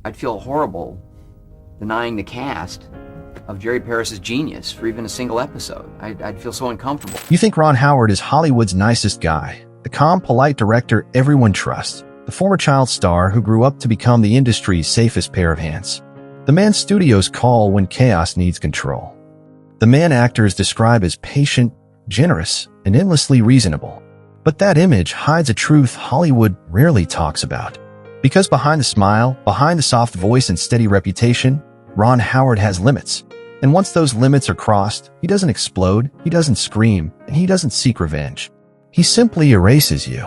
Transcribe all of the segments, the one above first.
I'd feel horrible denying the cast of Jerry Paris's genius for even a single episode. I'd feel so uncomfortable. You think Ron Howard is Hollywood's nicest guy, the calm, polite director everyone trusts, the former child star who grew up to become the industry's safest pair of hands. The man studios call when chaos needs control. The man actors describe as patient, generous, and endlessly reasonable. But that image hides a truth Hollywood rarely talks about. Because behind the smile, behind the soft voice and steady reputation, Ron Howard has limits. And once those limits are crossed, he doesn't explode, he doesn't scream, and he doesn't seek revenge. He simply erases you.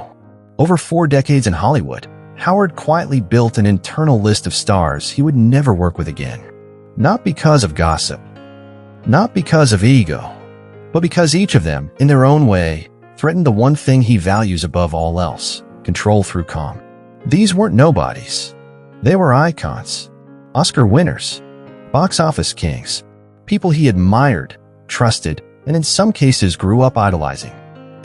Over 4 decades in Hollywood, Howard quietly built an internal list of stars he would never work with again. Not because of gossip, not because of ego, but because each of them, in their own way, threatened the one thing he values above all else: control through calm. These weren't nobodies. They were icons, Oscar winners, box office kings, people he admired, trusted, and in some cases grew up idolizing.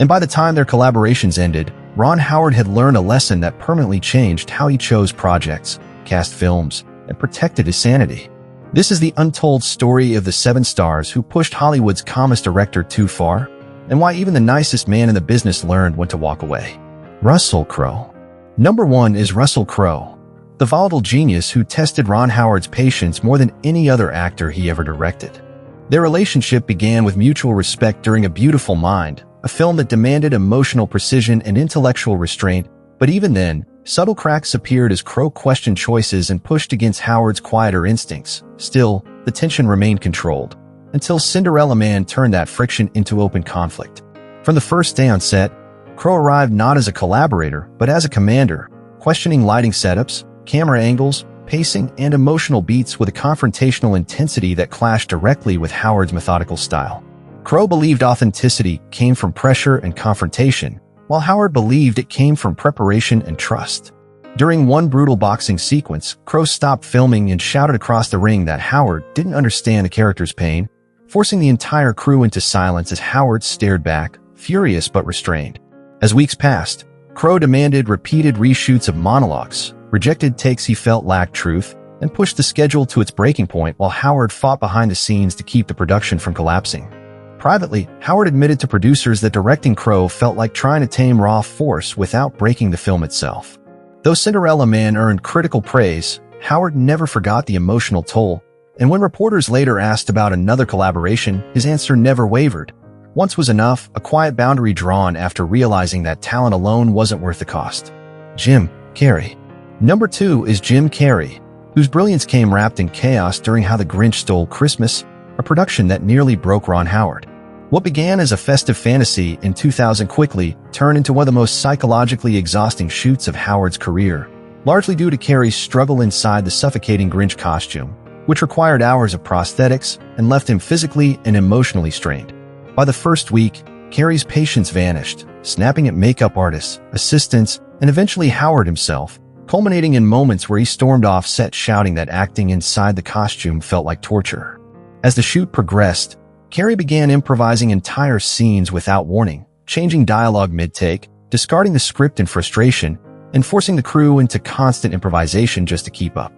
And by the time their collaborations ended, Ron Howard had learned a lesson that permanently changed how he chose projects, cast films, and protected his sanity. This is the untold story of the 7 stars who pushed Hollywood's calmest director too far, and why even the nicest man in the business learned when to walk away. Russell Crowe. Number 1 is Russell Crowe, the volatile genius who tested Ron Howard's patience more than any other actor he ever directed. Their relationship began with mutual respect during A Beautiful Mind, a film that demanded emotional precision and intellectual restraint, but even then, subtle cracks appeared as Crowe questioned choices and pushed against Howard's quieter instincts. Still, the tension remained controlled, until Cinderella Man turned that friction into open conflict. From the first day on set, Crowe arrived not as a collaborator, but as a commander, questioning lighting setups, camera angles, pacing, and emotional beats with a confrontational intensity that clashed directly with Howard's methodical style. Crowe believed authenticity came from pressure and confrontation, while Howard believed it came from preparation and trust. During one brutal boxing sequence, Crowe stopped filming and shouted across the ring that Howard didn't understand the character's pain, forcing the entire crew into silence as Howard stared back, furious but restrained. As weeks passed, Crowe demanded repeated reshoots of monologues, rejected takes he felt lacked truth, and pushed the schedule to its breaking point while Howard fought behind the scenes to keep the production from collapsing. Privately, Howard admitted to producers that directing Crowe felt like trying to tame raw force without breaking the film itself. Though Cinderella Man earned critical praise, Howard never forgot the emotional toll, and when reporters later asked about another collaboration, his answer never wavered. Once was enough, a quiet boundary drawn after realizing that talent alone wasn't worth the cost. Jim Carrey. Number 2 is Jim Carrey, whose brilliance came wrapped in chaos during How the Grinch Stole Christmas, a production that nearly broke Ron Howard. What began as a festive fantasy in 2000 quickly turned into one of the most psychologically exhausting shoots of Howard's career, largely due to Carrey's struggle inside the suffocating Grinch costume, which required hours of prosthetics and left him physically and emotionally strained. By the first week, Carrey's patience vanished, snapping at makeup artists, assistants, and eventually Howard himself, culminating in moments where he stormed off set shouting that acting inside the costume felt like torture. As the shoot progressed, Carrey began improvising entire scenes without warning, changing dialogue mid-take, discarding the script in frustration, and forcing the crew into constant improvisation just to keep up.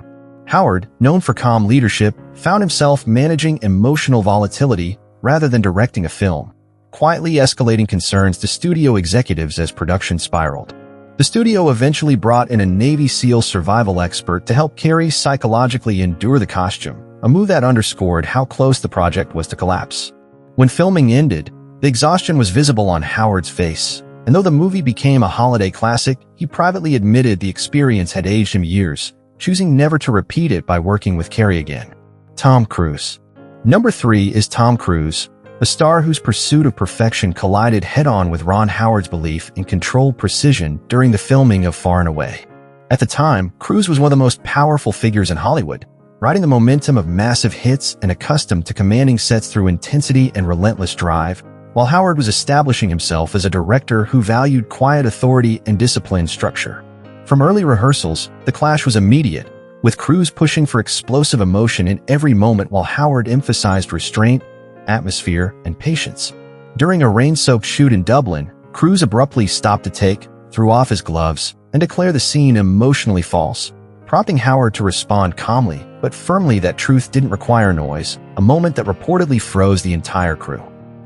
Howard, known for calm leadership, found himself managing emotional volatility rather than directing a film, quietly escalating concerns to studio executives as production spiraled. The studio eventually brought in a Navy SEAL survival expert to help Carrey psychologically endure the costume, a move that underscored how close the project was to collapse. When filming ended, the exhaustion was visible on Howard's face, and though the movie became a holiday classic, he privately admitted the experience had aged him years, choosing never to repeat it by working with Carrey again. Tom Cruise. Number 3 is Tom Cruise, a star whose pursuit of perfection collided head-on with Ron Howard's belief in controlled precision during the filming of Far and Away. At the time, Cruise was one of the most powerful figures in Hollywood, riding the momentum of massive hits and accustomed to commanding sets through intensity and relentless drive, while Howard was establishing himself as a director who valued quiet authority and disciplined structure. From early rehearsals, the clash was immediate, with Cruise pushing for explosive emotion in every moment while Howard emphasized restraint, atmosphere, and patience. During a rain-soaked shoot in Dublin, Cruise abruptly stopped a take, threw off his gloves, and declared the scene emotionally false, prompting Howard to respond calmly but firmly that truth didn't require noise, a moment that reportedly froze the entire crew.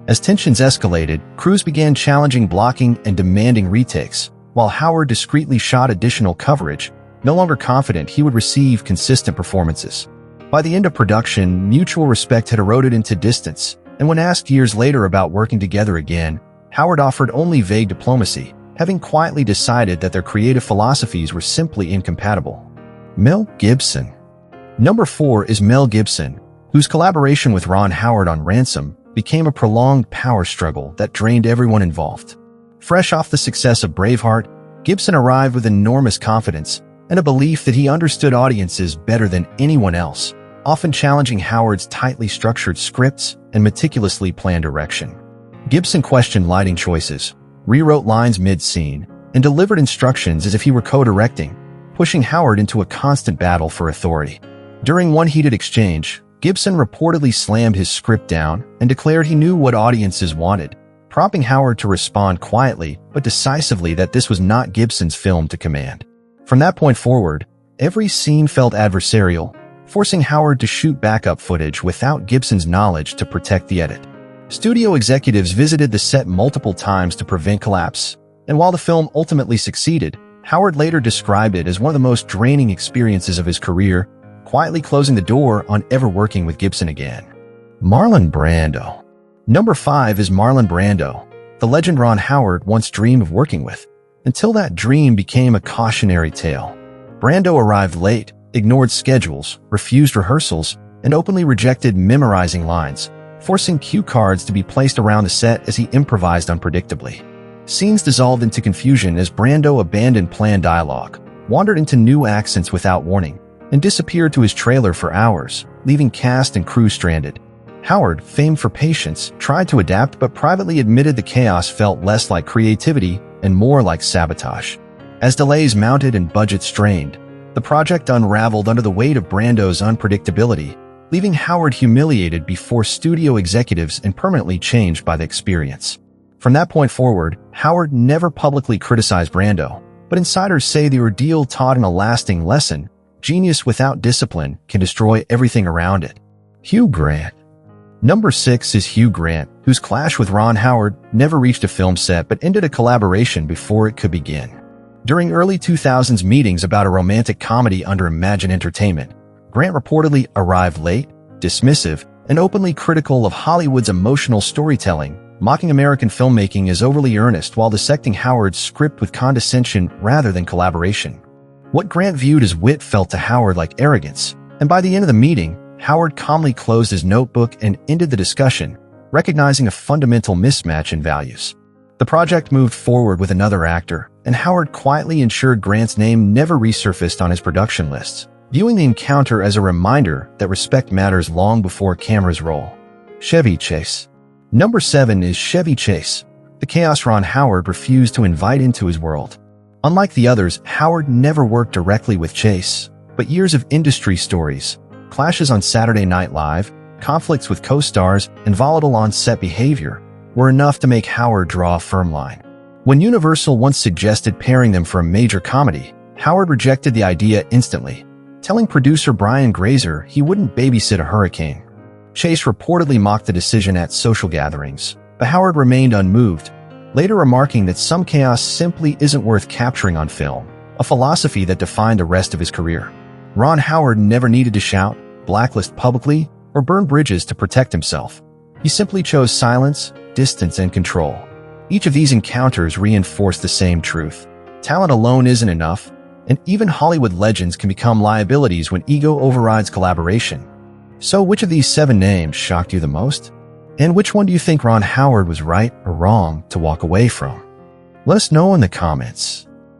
As tensions escalated, crews began challenging blocking and demanding retakes, while Howard discreetly shot additional coverage, no longer confident he would receive consistent performances. By the end of production, mutual respect had eroded into distance, and when asked years later about working together again, Howard offered only vague diplomacy, having quietly decided that their creative philosophies were simply incompatible. Mel Gibson. Number 4 is Mel Gibson, whose collaboration with Ron Howard on Ransom became a prolonged power struggle that drained everyone involved. Fresh off the success of Braveheart, Gibson arrived with enormous confidence and a belief that he understood audiences better than anyone else, often challenging Howard's tightly structured scripts and meticulously planned direction. Gibson questioned lighting choices, rewrote lines mid-scene, and delivered instructions as if he were co-directing, pushing Howard into a constant battle for authority. During one heated exchange, Gibson reportedly slammed his script down and declared he knew what audiences wanted, prompting Howard to respond quietly but decisively that this was not Gibson's film to command. From that point forward, every scene felt adversarial, forcing Howard to shoot backup footage without Gibson's knowledge to protect the edit. Studio executives visited the set multiple times to prevent collapse, and while the film ultimately succeeded, Howard later described it as one of the most draining experiences of his career, quietly closing the door on ever working with Gibson again. Marlon Brando. Number 5 is Marlon Brando, the legend Ron Howard once dreamed of working with, until that dream became a cautionary tale. Brando arrived late, ignored schedules, refused rehearsals, and openly rejected memorizing lines, forcing cue cards to be placed around the set as he improvised unpredictably. Scenes dissolved into confusion as Brando abandoned planned dialogue, wandered into new accents without warning, and disappeared to his trailer for hours, leaving cast and crew stranded. Howard, famed for patience, tried to adapt but privately admitted the chaos felt less like creativity and more like sabotage. As delays mounted and budgets strained, the project unraveled under the weight of Brando's unpredictability, leaving Howard humiliated before studio executives and permanently changed by the experience. From that point forward, Howard never publicly criticized Brando, but insiders say the ordeal taught him a lasting lesson: genius without discipline can destroy everything around it. Hugh Grant. Number 6 is Hugh Grant, whose clash with Ron Howard never reached a film set but ended a collaboration before it could begin. During early 2000s meetings about a romantic comedy under Imagine Entertainment, Grant reportedly arrived late, dismissive, and openly critical of Hollywood's emotional storytelling, mocking American filmmaking as overly earnest while dissecting Howard's script with condescension rather than collaboration. What Grant viewed as wit felt to Howard like arrogance, and by the end of the meeting, Howard calmly closed his notebook and ended the discussion, recognizing a fundamental mismatch in values. The project moved forward with another actor, and Howard quietly ensured Grant's name never resurfaced on his production lists, viewing the encounter as a reminder that respect matters long before cameras roll. Chevy Chase. Number 7 is Chevy Chase, the chaos Ron Howard refused to invite into his world. Unlike the others, Howard never worked directly with Chase, but years of industry stories, clashes on Saturday Night Live, conflicts with co-stars, and volatile on-set behavior were enough to make Howard draw a firm line. When Universal once suggested pairing them for a major comedy, Howard rejected the idea instantly, telling producer Brian Grazer he wouldn't babysit a hurricane. Chase reportedly mocked the decision at social gatherings, but Howard remained unmoved, later remarking that some chaos simply isn't worth capturing on film, a philosophy that defined the rest of his career. Ron Howard never needed to shout, blacklist publicly, or burn bridges to protect himself. He simply chose silence, distance, and control. Each of these encounters reinforced the same truth: talent alone isn't enough, and even Hollywood legends can become liabilities when ego overrides collaboration. So which of these 7 names shocked you the most? And which one do you think Ron Howard was right or wrong to walk away from? Let us know in the comments.